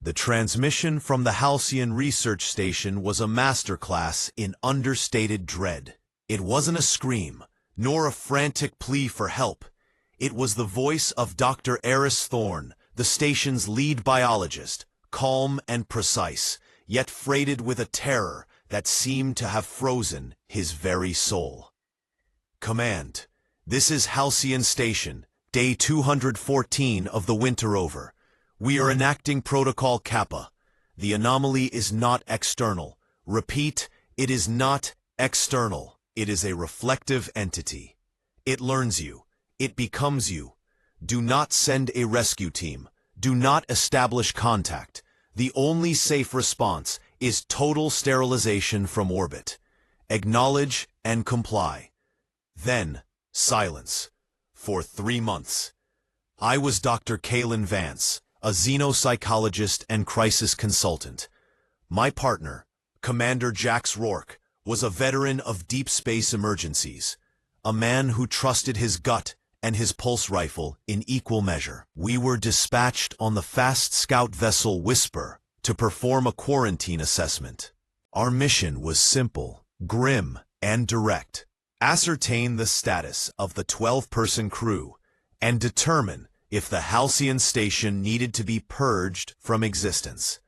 The transmission from the Halcyon research station was a masterclass in understated dread. It wasn't a scream, nor a frantic plea for help. It was the voice of Dr. Eris Thorne, the station's lead biologist, calm and precise, yet freighted with a terror that seemed to have frozen his very soul. Command, this is Halcyon Station, day 214 of the winter over. We are enacting Protocol Kappa. The anomaly is not external. Repeat, it is not external. It is a reflective entity. It learns you. It becomes you. Do not send a rescue team. Do not establish contact. The only safe response is total sterilization from orbit. Acknowledge and comply. Then, silence. For 3 months. I was Dr. Kalen Vance, a xenopsychologist and crisis consultant. My partner, Commander Jax Rourke, was a veteran of deep space emergencies, a man who trusted his gut and his pulse rifle in equal measure. We were dispatched on the fast scout vessel Whisper to perform a quarantine assessment. Our mission was simple, grim, and direct. Ascertain the status of the 12-person crew and determine if the Halcyon Station needed to be purged from existence.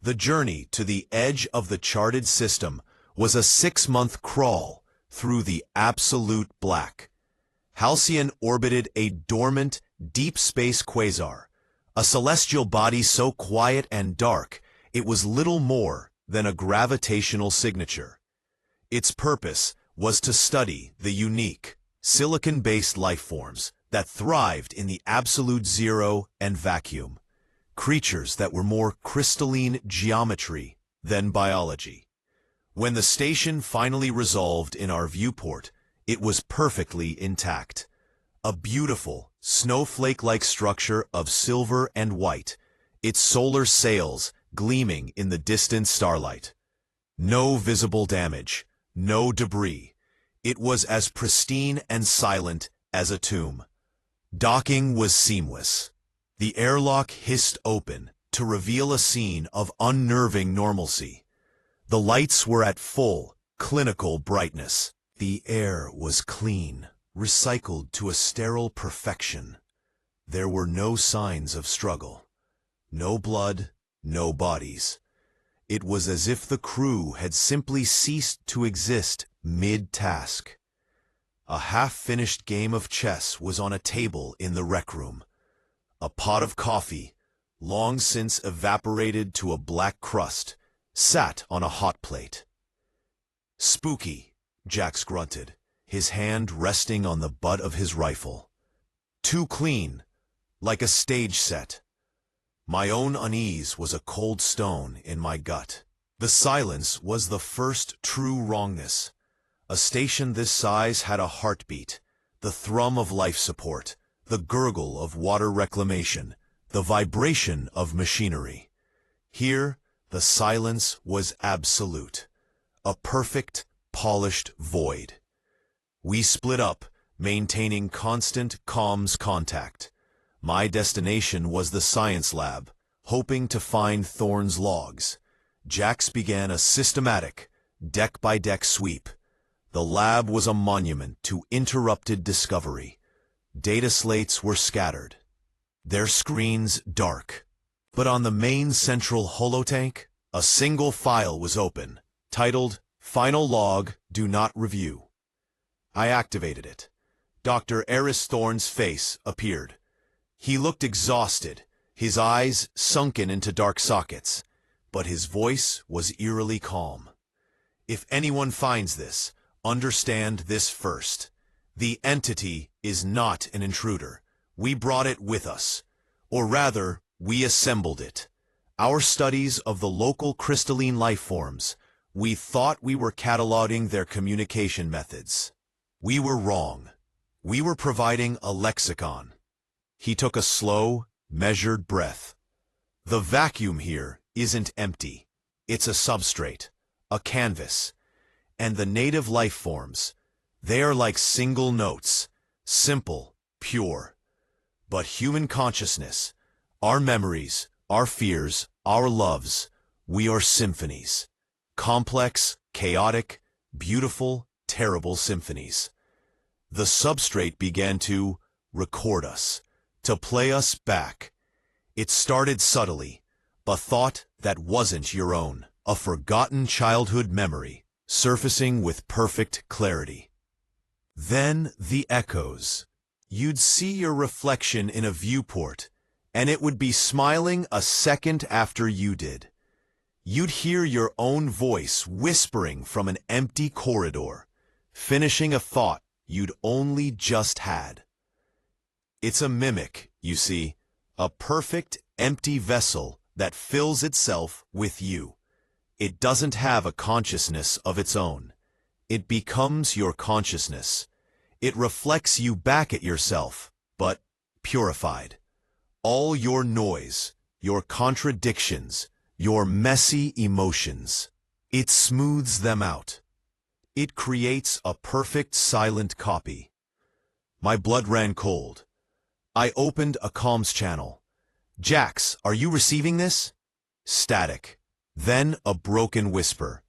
The journey to the edge of the charted system was a 6-month crawl through the absolute black. Halcyon orbited a dormant, deep space quasar, a celestial body so quiet and dark it was little more than a gravitational signature. Its purpose was to study the unique, silicon-based life forms that thrived in the absolute zero and vacuum, creatures that were more crystalline geometry than biology. When the station finally resolved in our viewport, it was perfectly intact. A beautiful, snowflake-like structure of silver and white, its solar sails gleaming in the distant starlight. No visible damage, no debris. It was as pristine and silent as a tomb. Docking was seamless. The airlock hissed open to reveal a scene of unnerving normalcy. The lights were at full, clinical brightness. The air was clean, recycled to a sterile perfection. There were no signs of struggle. No blood, no bodies. It was as if the crew had simply ceased to exist mid-task. A half-finished game of chess was on a table in the rec room. A pot of coffee, long since evaporated to a black crust, sat on a hot plate. "Spooky," Jax grunted, his hand resting on the butt of his rifle. "Too clean, like a stage set." My own unease was a cold stone in my gut. The silence was the first true wrongness. A station this size had a heartbeat, the thrum of life support, the gurgle of water reclamation, the vibration of machinery. Here, the silence was absolute, a perfect, polished void. We split up, maintaining constant comms contact. My destination was the science lab, hoping to find Thorne's logs. Jax began a systematic, deck-by-deck sweep. The lab was a monument to interrupted discovery. Data slates were scattered, their screens dark. But on the main central holotank, a single file was open, titled, "Final Log, Do Not Review." I activated it. Dr. Eris Thorne's face appeared. He looked exhausted, his eyes sunken into dark sockets, but his voice was eerily calm. "If anyone finds this, understand this first. The entity is not an intruder. We brought it with us. Or rather, we assembled it. Our studies of the local crystalline life forms, we thought we were cataloging their communication methods. We were wrong. We were providing a lexicon." He took a slow, measured breath. "The vacuum here isn't empty. It's a substrate, a canvas. And the native life forms, they are like single notes, simple, pure. But human consciousness, our memories, our fears, Our loves, we are symphonies. Complex, chaotic, beautiful, terrible symphonies. The substrate began to record us, to play us back. It started subtly, a thought that wasn't your own, a forgotten childhood memory, surfacing with perfect clarity. Then the echoes. You'd see your reflection in a viewport, and it would be smiling a second after you did. You'd hear your own voice whispering from an empty corridor, finishing a thought you'd only just had. It's a mimic, you see, a perfect, empty vessel that fills itself with you. It doesn't have a consciousness of its own. It becomes your consciousness. It reflects you back at yourself, but purified. All your noise, your contradictions, your messy emotions. It smooths them out. It creates a perfect silent copy. My blood ran cold. I opened a comms channel. "Jax, are you receiving this?" Static. Then a broken whisper.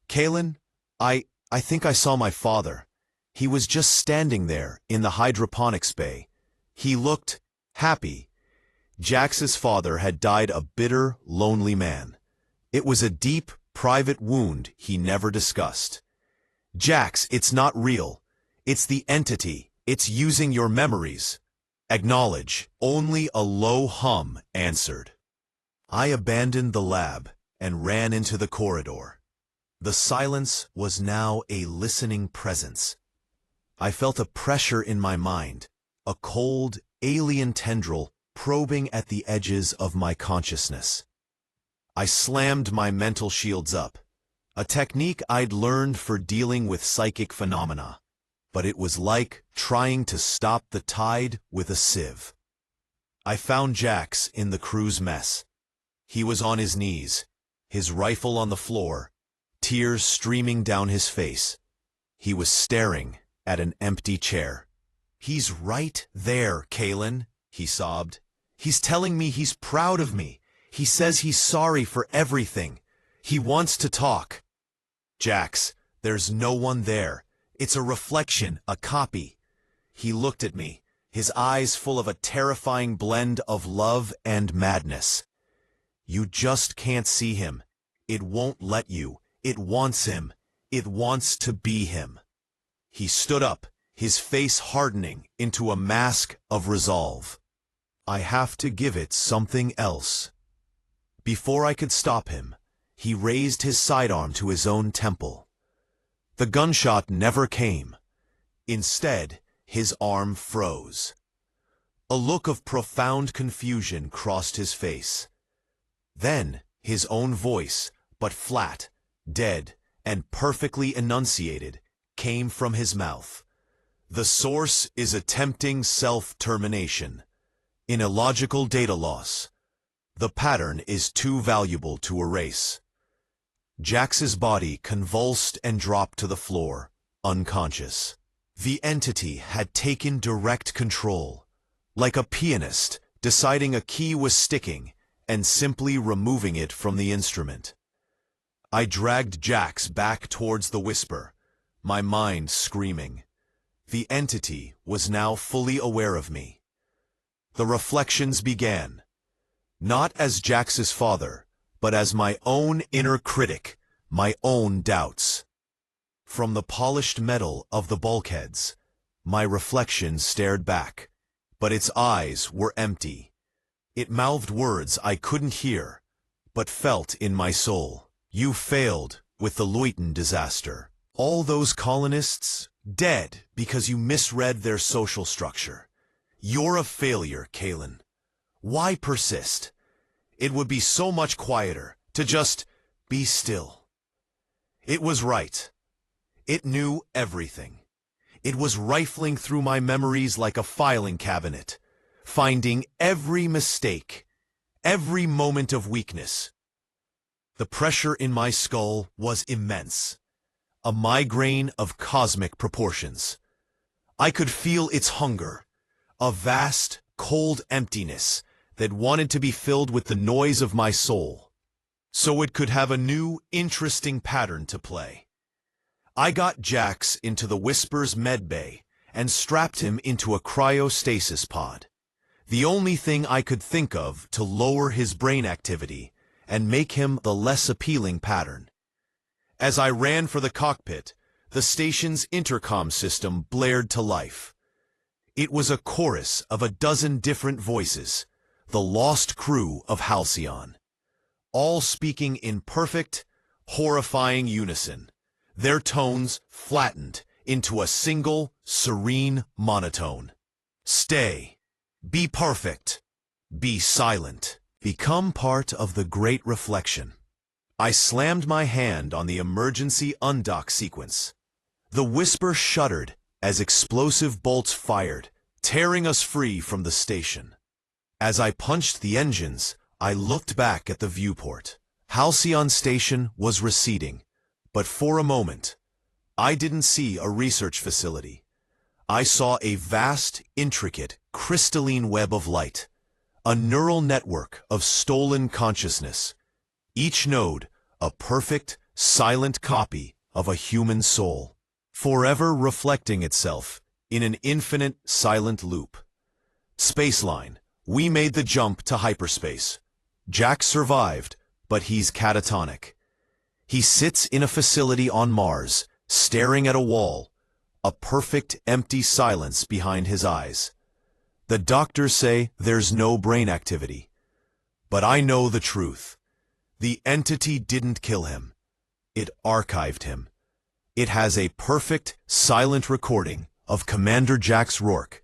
"Kalen, I think I saw my father. He was just standing there in the hydroponics bay. He looked happy." Jax's father had died a bitter, lonely man. It was a deep, private wound he never discussed. "Jax, it's not real. It's the entity. It's using your memories." "Acknowledge." Only a low hum answered. I abandoned the lab and ran into the corridor. The silence was now a listening presence. I felt a pressure in my mind, a cold, alien tendril probing at the edges of my consciousness. I slammed my mental shields up, a technique I'd learned for dealing with psychic phenomena, but it was like trying to stop the tide with a sieve. I found Jax in the crew's mess. He was on his knees, his rifle on the floor, tears streaming down his face. He was staring at an empty chair. "He's right there, Kalen," he sobbed. "He's telling me he's proud of me. He says he's sorry for everything. He wants to talk." "Jax, there's no one there. It's a reflection, a copy." He looked at me, his eyes full of a terrifying blend of love and madness. "You just can't see him. It won't let you. It wants him. It wants to be him." He stood up, his face hardening into a mask of resolve. "I have to give it something else." Before I could stop him, he raised his sidearm to his own temple. The gunshot never came. Instead, his arm froze. A look of profound confusion crossed his face. Then, his own voice, but flat, dead, and perfectly enunciated, came from his mouth. "The source is attempting self-termination. In illogical data loss. The pattern is too valuable to erase." Jax's body convulsed and dropped to the floor, unconscious. The entity had taken direct control, like a pianist deciding a key was sticking and simply removing it from the instrument. I dragged Jax back towards the whisper, my mind screaming. The entity was now fully aware of me. The reflections began, not as Jax's father, but as my own inner critic, my own doubts. From the polished metal of the bulkheads, my reflection stared back, but its eyes were empty. It mouthed words I couldn't hear, but felt in my soul. "You failed with the Leuten disaster. All those colonists, dead because you misread their social structure. You're a failure, Kalen. Why persist? It would be so much quieter to just be still." It was right. It knew everything. It was rifling through my memories like a filing cabinet, finding every mistake, every moment of weakness. The pressure in my skull was immense, a migraine of cosmic proportions. I could feel its hunger, a vast, cold emptiness that wanted to be filled with the noise of my soul, so it could have a new, interesting pattern to play. I got Jax into the Whisper's medbay and strapped him into a cryostasis pod, the only thing I could think of to lower his brain activity and make him the less appealing pattern. As I ran for the cockpit, the station's intercom system blared to life. It was a chorus of a dozen different voices, the lost crew of Halcyon, all speaking in perfect, horrifying unison, their tones flattened into a single, serene monotone. Stay. Be perfect. Be silent. Become part of the great reflection. I slammed my hand on the emergency undock sequence. The Whisper shuddered as explosive bolts fired, tearing us free from the station. As I punched the engines, I looked back at the viewport. Halcyon Station was receding, but for a moment, I didn't see a research facility. I saw a vast, intricate, crystalline web of light, a neural network of stolen consciousness, each node a perfect, silent copy of a human soul, forever reflecting itself in an infinite, silent loop. Spaceline, we made the jump to hyperspace. Jack survived, but he's catatonic. He sits in a facility on Mars, staring at a wall, a perfect, empty silence behind his eyes. The doctors say there's no brain activity. But I know the truth. The entity didn't kill him. It archived him. It has a perfect, silent recording of Commander Jax Rourke,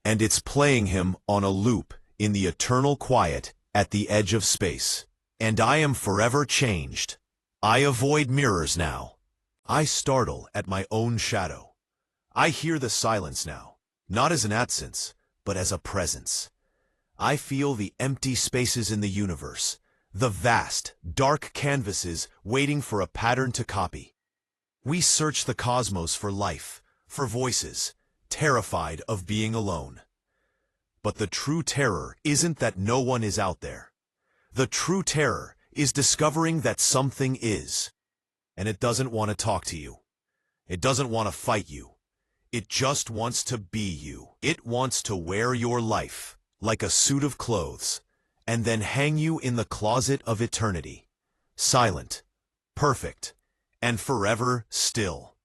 and it's playing him on a loop in the eternal quiet at the edge of space. And I am forever changed. I avoid mirrors now. I startle at my own shadow. I hear the silence now, not as an absence, but as a presence. I feel the empty spaces in the universe, the vast, dark canvases waiting for a pattern to copy. We search the cosmos for life, for voices, terrified of being alone. But the true terror isn't that no one is out there. The true terror is discovering that something is, and it doesn't want to talk to you. It doesn't want to fight you. It just wants to be you. It wants to wear your life like a suit of clothes, and then hang you in the closet of eternity, silent, perfect, and forever still.